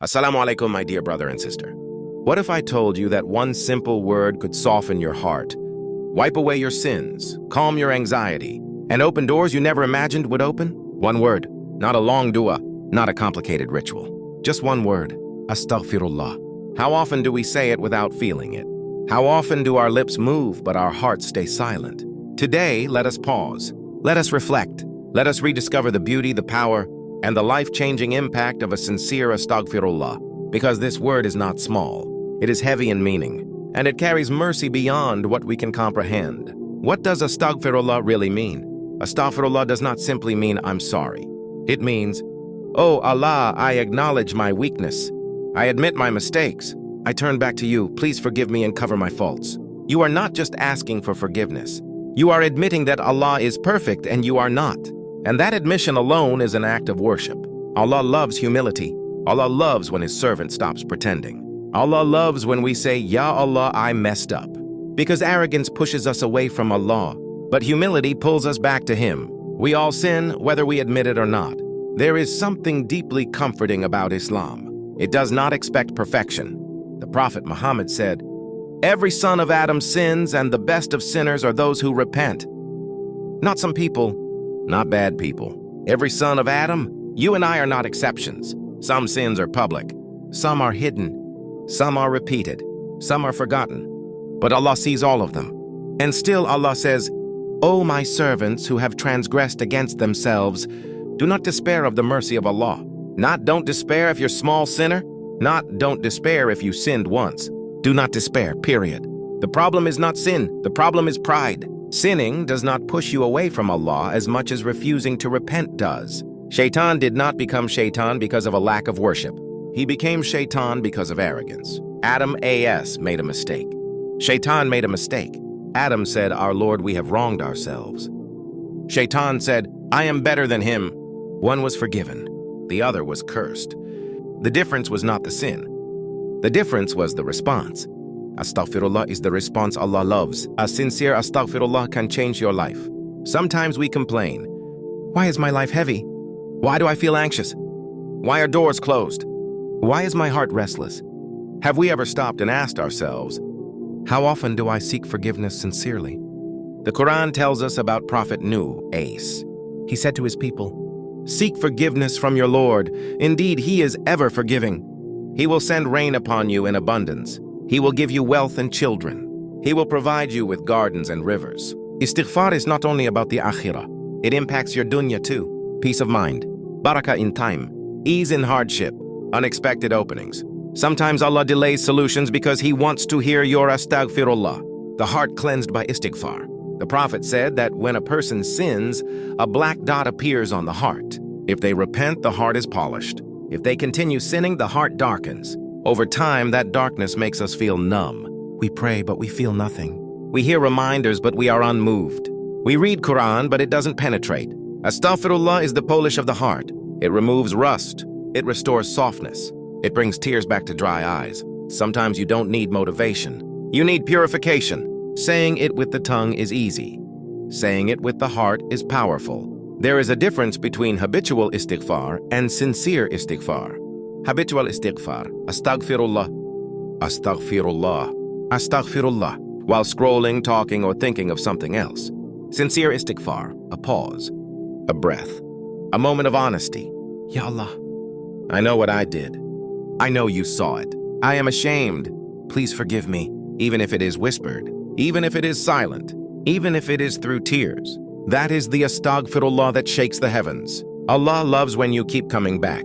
Assalamu alaikum, my dear brother and sister. What if I told you that one simple word could soften your heart, wipe away your sins, calm your anxiety, and open doors you never imagined would open? One word, not a long dua, not a complicated ritual. Just one word, Astaghfirullah. How often do we say it without feeling it? How often do our lips move but our hearts stay silent? Today, let us pause. Let us reflect. Let us rediscover the beauty, the power, and the life-changing impact of a sincere Astaghfirullah, because this word is not small. It is heavy in meaning, and it carries mercy beyond what we can comprehend. What does Astaghfirullah really mean? Astaghfirullah does not simply mean I'm sorry. It means, Oh Allah, I acknowledge my weakness. I admit my mistakes. I turn back to you. Please forgive me and cover my faults. You are not just asking for forgiveness. You are admitting that Allah is perfect and you are not. And that admission alone is an act of worship. Allah loves humility. Allah loves when His servant stops pretending. Allah loves when we say, Ya Allah, I messed up. Because arrogance pushes us away from Allah, but humility pulls us back to Him. We all sin, whether we admit it or not. There is something deeply comforting about Islam. It does not expect perfection. The Prophet Muhammad said, Every son of Adam sins, and the best of sinners are those who repent. Not some people, not bad people. Every son of Adam, you and I are not exceptions. Some sins are public, some are hidden, some are repeated, some are forgotten. But Allah sees all of them. And still Allah says, O my servants who have transgressed against themselves, do not despair of the mercy of Allah. Not don't despair if you're a small sinner, not don't despair if you sinned once. Do not despair, period. The problem is not sin, the problem is pride. Sinning does not push you away from Allah as much as refusing to repent does. Shaitan did not become Shaitan because of a lack of worship. He became Shaitan because of arrogance. Adam A.S. made a mistake. Shaitan made a mistake. Adam said, Our Lord, we have wronged ourselves. Shaitan said, I am better than him. One was forgiven. The other was cursed. The difference was not the sin. The difference was the response. Astaghfirullah is the response Allah loves. A sincere Astaghfirullah can change your life. Sometimes we complain. Why is my life heavy? Why do I feel anxious? Why are doors closed? Why is my heart restless? Have we ever stopped and asked ourselves, how often do I seek forgiveness sincerely? The Quran tells us about Prophet Nuh, Ace. He said to his people, Seek forgiveness from your Lord. Indeed, He is ever forgiving. He will send rain upon you in abundance. He will give you wealth and children. He will provide you with gardens and rivers. Istighfar is not only about the akhirah. It impacts your dunya too. Peace of mind, barakah in time, ease in hardship, unexpected openings. Sometimes Allah delays solutions because He wants to hear your astaghfirullah, the heart cleansed by istighfar. The Prophet said that when a person sins, a black dot appears on the heart. If they repent, the heart is polished. If they continue sinning, the heart darkens. Over time, that darkness makes us feel numb. We pray, but we feel nothing. We hear reminders, but we are unmoved. We read Quran, but it doesn't penetrate. Astaghfirullah is the polish of the heart. It removes rust. It restores softness. It brings tears back to dry eyes. Sometimes you don't need motivation. You need purification. Saying it with the tongue is easy. Saying it with the heart is powerful. There is a difference between habitual istighfar and sincere istighfar. Habitual istighfar, astaghfirullah, astaghfirullah, astaghfirullah, while scrolling, talking, or thinking of something else. Sincere istighfar, a pause, a breath, a moment of honesty. Ya Allah, I know what I did. I know you saw it. I am ashamed. Please forgive me, even if it is whispered, even if it is silent, even if it is through tears. That is the astaghfirullah that shakes the heavens. Allah loves when you keep coming back.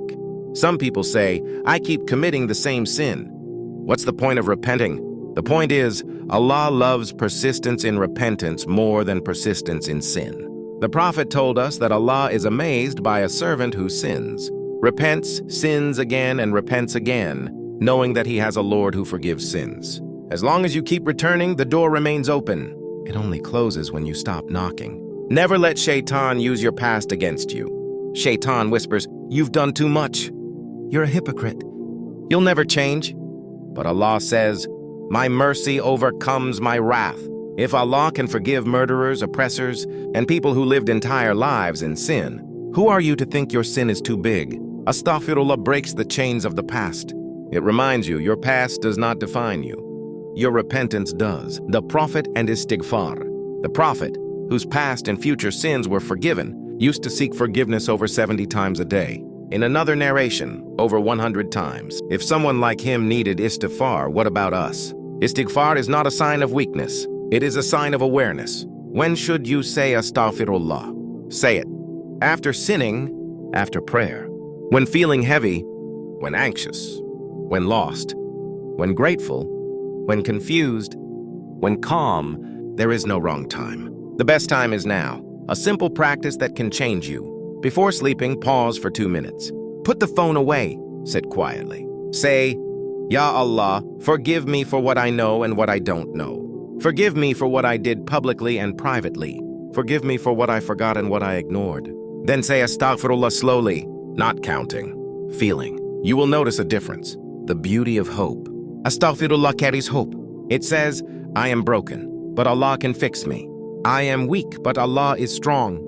Some people say, I keep committing the same sin. What's the point of repenting? The point is, Allah loves persistence in repentance more than persistence in sin. The Prophet told us that Allah is amazed by a servant who sins, repents, sins again, and repents again, knowing that he has a Lord who forgives sins. As long as you keep returning, the door remains open. It only closes when you stop knocking. Never let Shaitan use your past against you. Shaitan whispers, You've done too much. You're a hypocrite. You'll never change. But Allah says, My mercy overcomes my wrath. If Allah can forgive murderers, oppressors, and people who lived entire lives in sin, who are you to think your sin is too big? Astaghfirullah breaks the chains of the past. It reminds you your past does not define you. Your repentance does. The Prophet and Istighfar. The Prophet, whose past and future sins were forgiven, used to seek forgiveness over 70 times a day. In another narration, over 100 times. If someone like him needed Istighfar, what about us? Istighfar is not a sign of weakness. It is a sign of awareness. When should you say Astaghfirullah? Say it. After sinning, after prayer. When feeling heavy, when anxious, when lost, when grateful, when confused, when calm, there is no wrong time. The best time is now. A simple practice that can change you. Before sleeping, pause for 2 minutes. Put the phone away, sit quietly. Say, Ya Allah, forgive me for what I know and what I don't know. Forgive me for what I did publicly and privately. Forgive me for what I forgot and what I ignored. Then say Astaghfirullah slowly, not counting, feeling. You will notice a difference. The beauty of hope. Astaghfirullah carries hope. It says, I am broken, but Allah can fix me. I am weak, but Allah is strong.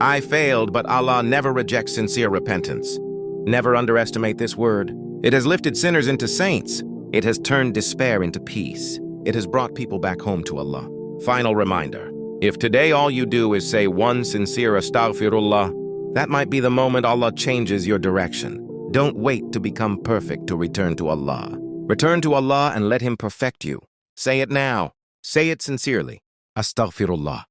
I failed, but Allah never rejects sincere repentance. Never underestimate this word. It has lifted sinners into saints. It has turned despair into peace. It has brought people back home to Allah. Final reminder. If today all you do is say one sincere Astaghfirullah, that might be the moment Allah changes your direction. Don't wait to become perfect to return to Allah. Return to Allah and let Him perfect you. Say it now. Say it sincerely. Astaghfirullah.